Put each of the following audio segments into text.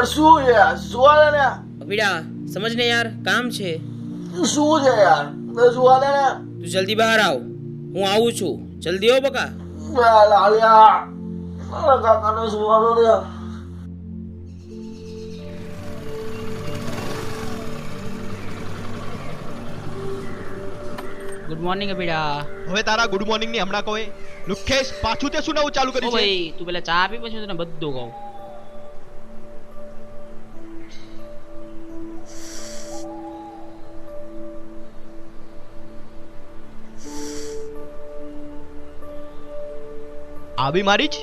यार शू यार सुवाले ने અભીડા સમજને યાર કામ છે. शू છે यार सुवाले ने તું જલ્દી બહાર આવ, હું આવું છું. જલ્દી આવ બકા. लालिया मारा काका ने सुवालो दे ગુડ મોર્નિંગ અભીડા. હવે તારા ગુડ મોર્નિંગ ની હમણાં કહે લુખેશ પાછું તે શું નવું ચાલુ ઓ કર્યું છે? ભાઈ તું પેલા ચા આપી પછી હું તને બધું કહું. આ બી મારી જ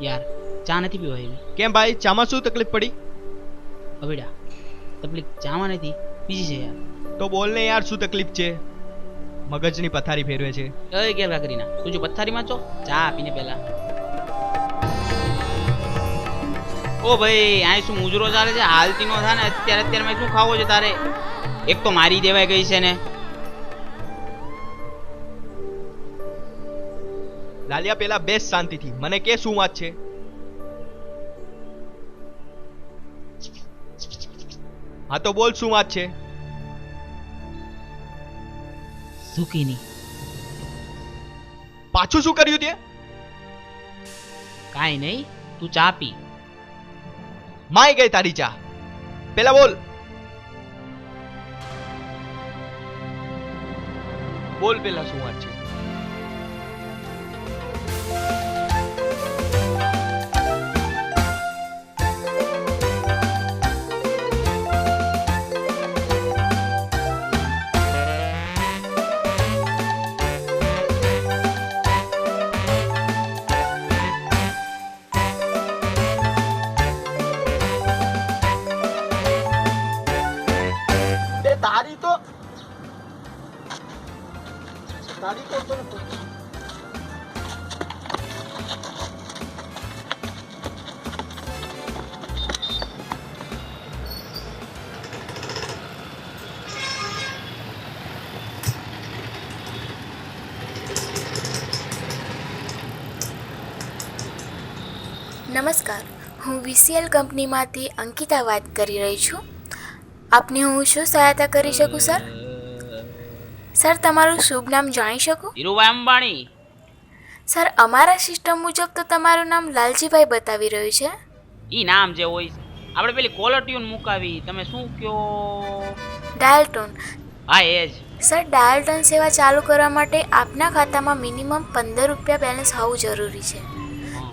યાર ચા નથી પીવા એવી. કેમ ભાઈ ચામાં શું તકલીફ પડી? અભીડા તકલીફ ચામાં નથી, બીજી છે યાર. તો બોલ ને યાર શું તકલીફ છે? મગજની પથારી ફેરવે છે. એ ગેર કાકરીના તું જો પથ્થારીમાં છો, ચા આપીને પેલા. ઓ ભાઈ આ શું મુજરો ચાલે છે? હાલતી નો થાય ને અત્યારે મેં શું ખાવો છે તારે? એક તો મારી દેવાય ગઈ છે ને. લાલિયા પેલા બેસ શાંતિથી, મને કે શું વાત છે? હા તો બોલ શું વાત છે? ઝુકીની. પાછું શું કર્યું તે? કાઈ નહીં, તું ચા પી. માય ગઈ તારી ચા. પેલા બોલ બોલ પેલા શું વાત છે? तारी तो નમસ્કાર, હું વીસીએલ કંપનીમાંથી અંકિતા વાત કરી રહી છું. આપને હું શું સહાયતા કરી શકું સર? સર તમારું શુભ નામ જાણી શકું? ધીરુભાઈ અંબાણી. સર અમારા સિસ્ટમ મુજબ તો તમારું નામ લાલજીભાઈ બતાવી રહ્યું છે. ઈ નામ જે હોય આપણે પેલી કોલર ટ્યુન મુકાવી, તમે શું કયો? Dial tone. હા એ જ. સર ડાયલ ટોન સેવા ચાલુ કરવા માટે આપના ખાતામાં મિનિમમ 15 રૂપિયા બેલેન્સ હોવું જરૂરી છે,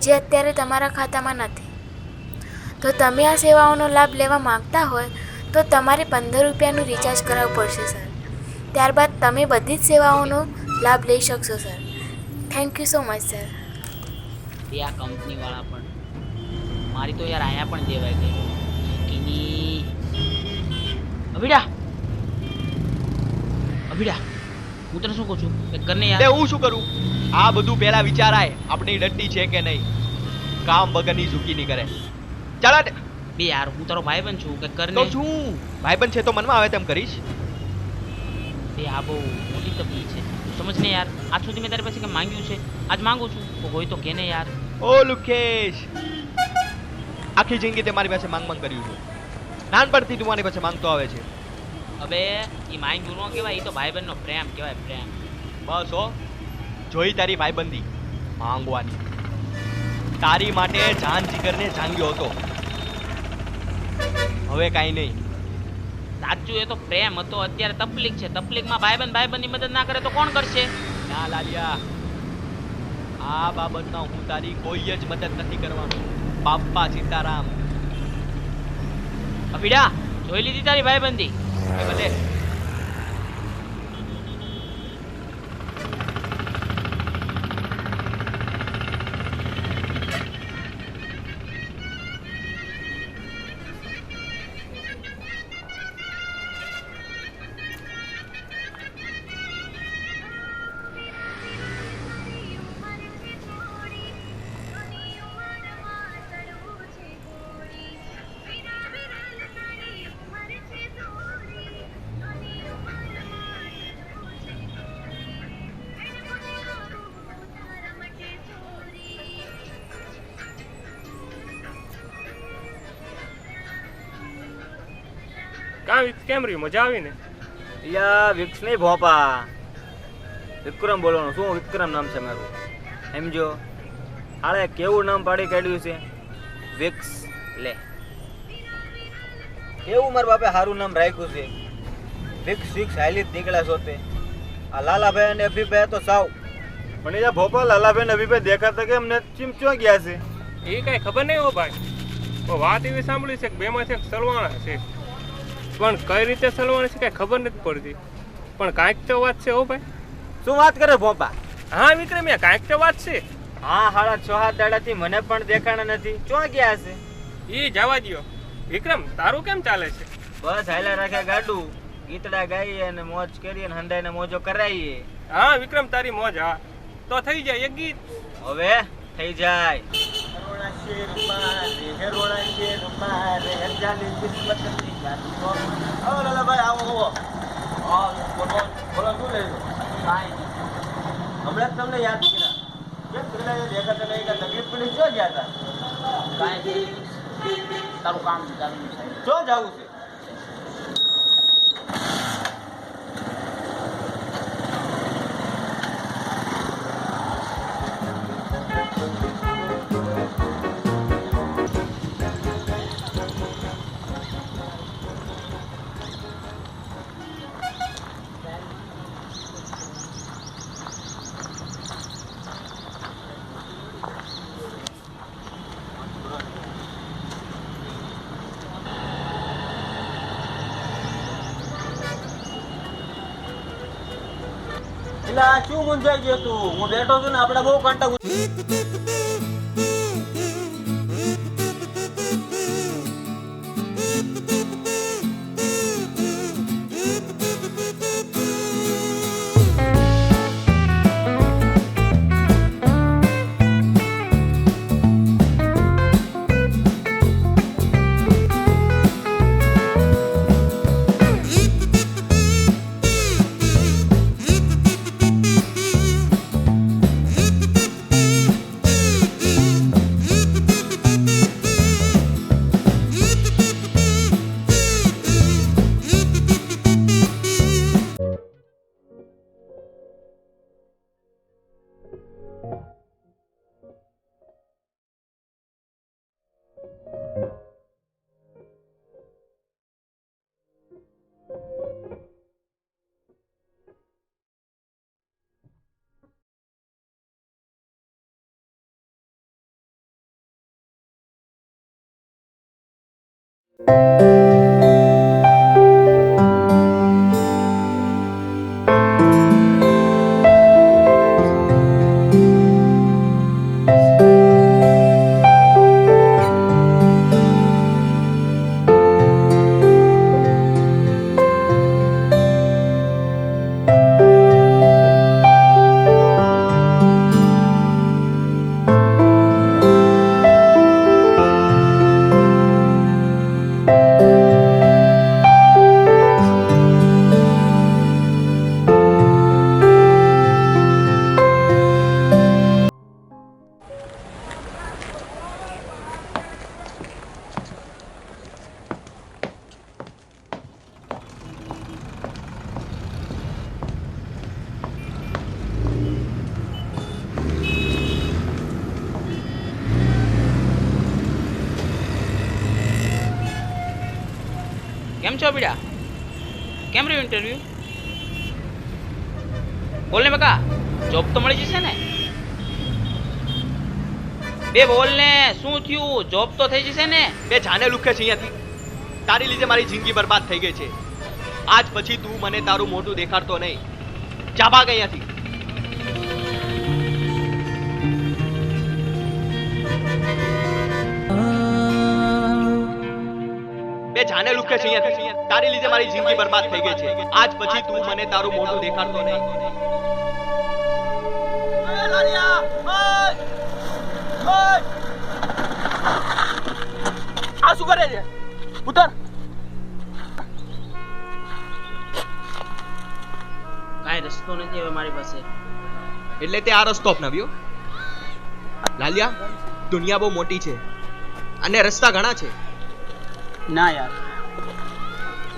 જે અત્યારે તમારા ખાતામાં નથી. તો તમે આ સેવાઓનો લાભ લેવા માંગતા હોય તો તમારે 15 રૂપિયાનું રિચાર્જ કરાવવું પડશે સર. ત્યારબાદ તમે બધી જ સેવાઓનો લાભ લઈ શકશો sir. Thank you so much sir. એ આ કંપનીવાળા પણ મારી તો યાર આયા પણ દેવાય ગઈ. ઝુકીની. અભીડા અભીડા હું તને શું કહું છું કે કરને તે યાર. હું શું કરું? આ બધું પેલા વિચારાય આપણી ડટ્ટી છે કે નહીં. કામ વગરની ઝૂકી નહીં કરે. ચાલ બે યાર હું તારો ભાઈબંધ છું, કે કરને. તો શું ભાઈબંધ છે તો મનમાં આવે તેમ કરીશ. બે આ બહુ મોટી તકલીફ છે, તું સમજ ને યાર. આજ સુધી મેં તારી પાસે કંઈ માંગ્યું છે, આજ માંગુ છું. તો હોય તો કે ને યાર. ઓ લુકેશ, આખી જિંદગી તે મારી પાસે માંગ કર્યું છે. નાનપણથી તું મારી પાસે માંગતો આવે છે. હવે એ માંગ્યું ન કહેવાય, એ તો ભાઈબંધનો પ્રેમ કહેવાય, પ્રેમ. બસ હો, જોઈ તારી ભાઈબંધી માંગવાની. તારી માટે જાન જીગરને જાંગ્યો હતો, હવે કાંઈ નહીં. સાચું એ તો પ્રેમ હતો. અત્યારે તકલીફ છે, તકલીફમાં ભાઈબંધની મદદ ના કરે તો કોણ કરશે? ના લાલિયા, આ બાબતમાં હું તારી કોઈ જ મદદ નથી કરવાનો. બાપા સીતારામ. અભીડા જોઈ લીધી તારી ભાઈબંધી? ભલે. કેમ રહ્યું? મજા આવી ને? યા વિક્સ નહીં ભોપા, વિક્રમ બોલવાનું. શું વિક્રમ નામ છે મારું? સમજો હાલે કેવું નામ પાડી કાઢ્યું છે, વિક્સ. લે કેવું મારા બાપે સારું નામ રાખ્યું છે, વિક્સ. વિક્સ હાલી જ નીકળ્યા સોતે. આ લાલાભાઈ અને અભિભાઈ તો સાવ. પણ એ ભોપા લાલાભાઈ ને અભિભાઈ દેખાતા કે એમને ચીમચો ગયા છે. એ કાંઈ ખબર નહીં હો ભાઈ. વાત એવી સાંભળી છે કે બેમાંથી એક સલવાણા છે, પણ કઈ રીતે સલવાણા છે કાંઈ ખબર નથી પડતી. પણ કાંઈક તો વાત છે હો ભાઈ. શું વાત કરે ભોપા? હા વિક્રમ, કાંઈક તો વાત છે. હા, 6-7 દાડાથી મને પણ દેખાણા નથી. ચો ગયા છે? એ જવા દ્યો. વિક્રમ તારું કેમ ચાલે છે? બસ હાલ્યા રાખે ગાડું, ગીતડા ગાઈએ અને મોજ કરીએ અને હંડાઈને મોજો કરાવીએ. હા વિક્રમ તારી મોજ. હા તો થઈ જાય એક ગીત. હવે થઈ જાય. હમણાં તમને યાદ કર્યા કેમ પેલા દેખાતા નહીં કે તકલીફ પડી? શું ગયા હતા? કાંઈ તારું કામ ચાલુ છે. શું જવું છે? શું મૂંઝાઈ ગયો તું? હું બેઠો છું ને, આપડે બહુ કાંટા. કેમ છો બીડા? કેમ રહ્યું ઇન્ટરવ્યુ? બોલ ને બકા, જોબ તો મળી જશે ને? બે બોલ ને, શું થયું? જોબ તો થઈ જશે ને? બે જાને લુખે છે અહીંયાથી. તારી લીધે મારી જિંદગી બરબાદ થઈ ગઈ છે. આજ પછી તું મને તારું મોઢું દેખાડતો નહીં. જા ભાગ અહીંયાથી. બે જાને લુખે છે અહીંયાથી. તારી લીધે મારી જિંદગી બરબાદ થઈ ગઈ છે. આજ પછી તું મને તારું મોઢું દેખાડતો નહીં. આ શું કરે છે? ઉતર. કાંઈ રસ્તો નથી હવે મારી પાસે. એટલે તે આ રસ્તો અપનાવ્યો? લાલિયા, દુનિયા બહુ મોટી છે અને રસ્તા ઘણા છે. ના યાર,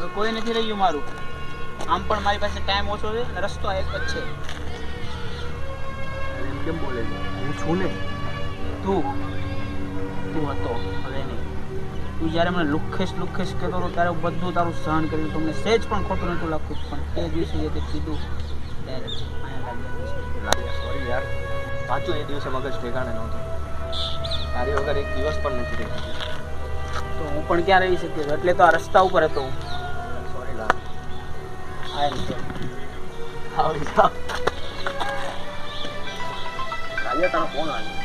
હવે કોઈ નથી રહ્યું મારું. આમ પણ મારી પાસે ટાઈમ ઓછો છે અને રસ્તો એક જ છે. એમ કેમ બોલે છે? હું છું ને. તું હતો, હવે નહીં. તું જ્યારે મને લુખ્ખેસ કહેતો હતો ત્યારે હું બધું તારું સહન કર્યું. તમને સહેજ પણ ખોટું નહોતું લાગતું, પણ તે દિવસે જે તે કીધું ત્યારે અહીંયા લાગ્યા. સોરી યાર, સાચું એ દિવસે મગજ ઠેકાણે નહોતું. તારી વગર એક દિવસ પણ નથી રહી શક્યો. તો હું પણ ક્યાં રહી શક્યો છું? એટલે તો આ રસ્તા ઉપર હતો હું. સોરી લાલ. આવી જાઓ. કાલિયા તારો ફોન આવ્યો.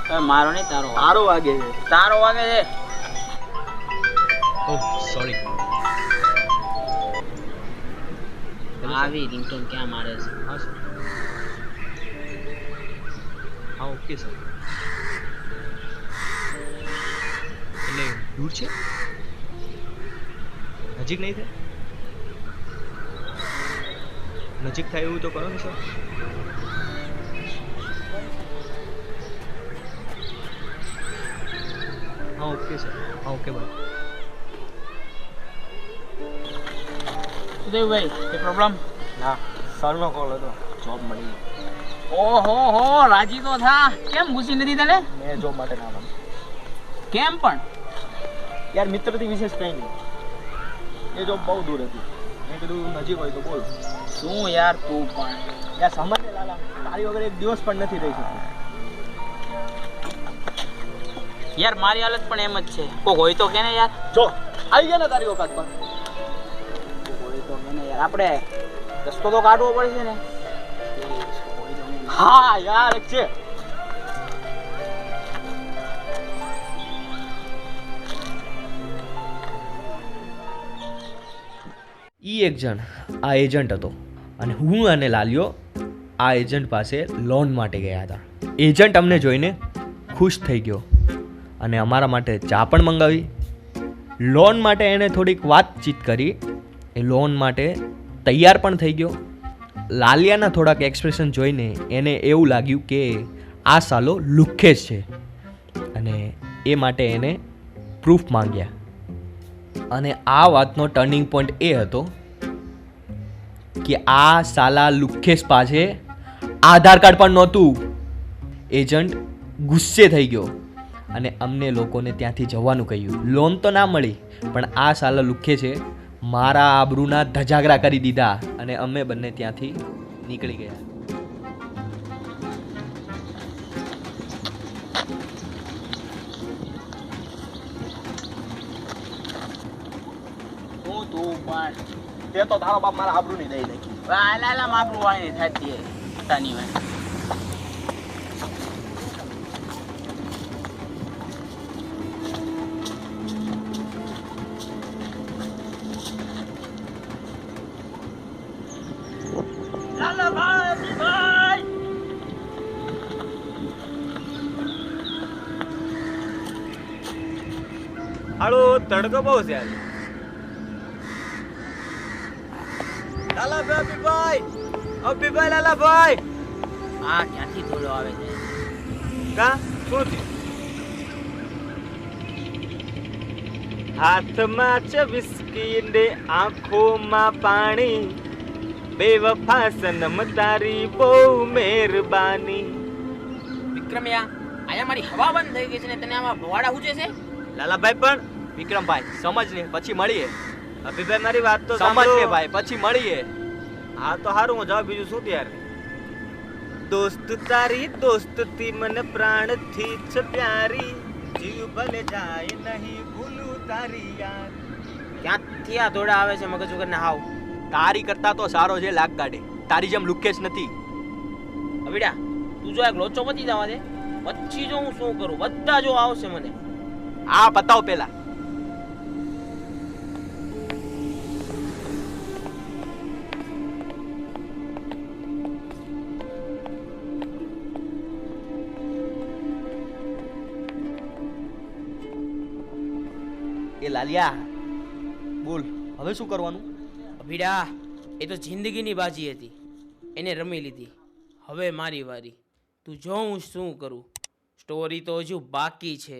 હવે મારો નહીં, તારો તારો વાગે છે. તારો વાગે છે. ઓહ સોરી. આવી રિંગટોન ક્યાં મારે છે? હા સર. હા ઓકે સર. એટલે દૂર છે? નજીક નહીં થાય? નજીક થાય એવું તો કરો ને સર. હા ઓકે સર. હા ઓકે બાય. ઉદયભાઈ, કે પ્રોબ્લેમ? ના સરનો કોલ હતો. જોબ મળી ગઈ. ઓહો હો, રાજી તો થા. કેમ ખુશી નથી તને? મેં જોબ માટે ના પાડી. કેમ પણ? યાર મિત્રથી વિશેષ કંઈ નહીં. એ જોબ બહુ દૂર હતી. મેં કીધું નજીક હોય તો બોલ. શું યાર તું પણ? યાર સમજ ને લાલા, તારી વગર એક દિવસ પણ નથી રહી શકતો. યાર મારી હાલત પણ એમ જ છે. કોઈ હોય તો કે ને યાર. જો આવી ગયા ને તારી ઓકાત પર. હોય તો કે ને યાર. આપણે રસ્તો તો કાઢવો પડશે ને. હા યાર એક છે. એક જણ આ એજન્ટ હતો અને હું અને લાલિયો આ એજન્ટ પાસે લોન માટે ગયા હતા. એજન્ટ અમને જોઈને ખુશ થઈ ગયો અને અમારા માટે ચા પણ મંગાવી. લોન માટે એણે થોડીક વાતચીત કરી. એ લોન માટે તૈયાર પણ થઈ ગયો. લાલિયાના થોડાક એક્સપ્રેશન જોઈને એને એવું લાગ્યું કે આ સાલો લુખ્ખેસ છે અને એ માટે એને પ્રૂફ માંગ્યા. અને આ વાતનો ટર્નિંગ પોઈન્ટ એ હતો કે આ સાલા લુખ્ખેસ પાસે આધાર કાર્ડ પણ નહોતું. એજન્ટ ગુસ્સે થઈ ગયો અને અમને લોકોને ત્યાંથી જવાનું કહ્યું. લોન તો ના મળી, પણ આ સાલા લુખ્ખે છે મારા આબરૂના ધજાગરા કરી દીધા અને અમે બંને ત્યાંથી નીકળી ગયા. તું પણ તે તો તારો બાપ મારા આબરૂની દઈ નાખી. લાલા માપરું વાળી થતી તાની વાત. લાલા ભાઈ, ભાઈ હાલો તડકો બહુ છે આજે. લાલાભાઈ, અભિભાઈ, લાલાભાઈ. આ ક્યાંથી થોડો આવે છે? કા શું થયું? હાથમાં છે વિસ્કી ને આંખોમાં પાણી, બેવફા સનમ તારી બહુ મહેરબાની. વિક્રમયા, આયા મારી હવા બંધ થઈ ગઈ છે ને તને આમાં ભવાડા હુજે છે? લાલાભાઈ પણ વિક્રમભાઈ સમજ ને, પછી મળીએ. અભિભાઈ મારી વાત તો સમજ સાંભળો. ને ભાઈ, પછી મળીએ. હા તો હારું, હું જાઉં, બીજું શું ત્યારે. દોસ્ત તારી દોસ્તી મને પ્રાણથી છે પ્યારી, જીવ ભલે જાય નહીં ભૂલું તારી યાર. ક્યાંથી આ દોડા આવે છે મગજ વગર ના હાવ? તારી કરતા તો સારો છે લાગ કાઢે. તારી જેમ લુખ્ખેસ નથી. અબીડા, તું જો એક લોચો પતી જવા દે, પછી જો હું શું કરું. બધા જો આવશે મને. આ બતાવ પેલા. એ લાલિયા બોલ, હવે શું કરવાનું? અભીડા, એ તો જિંદગીની બાજી હતી, એને રમી લીધી. હવે મારી વારી. તું જો હું શું કરું. સ્ટોરી તો હજુ બાકી છે.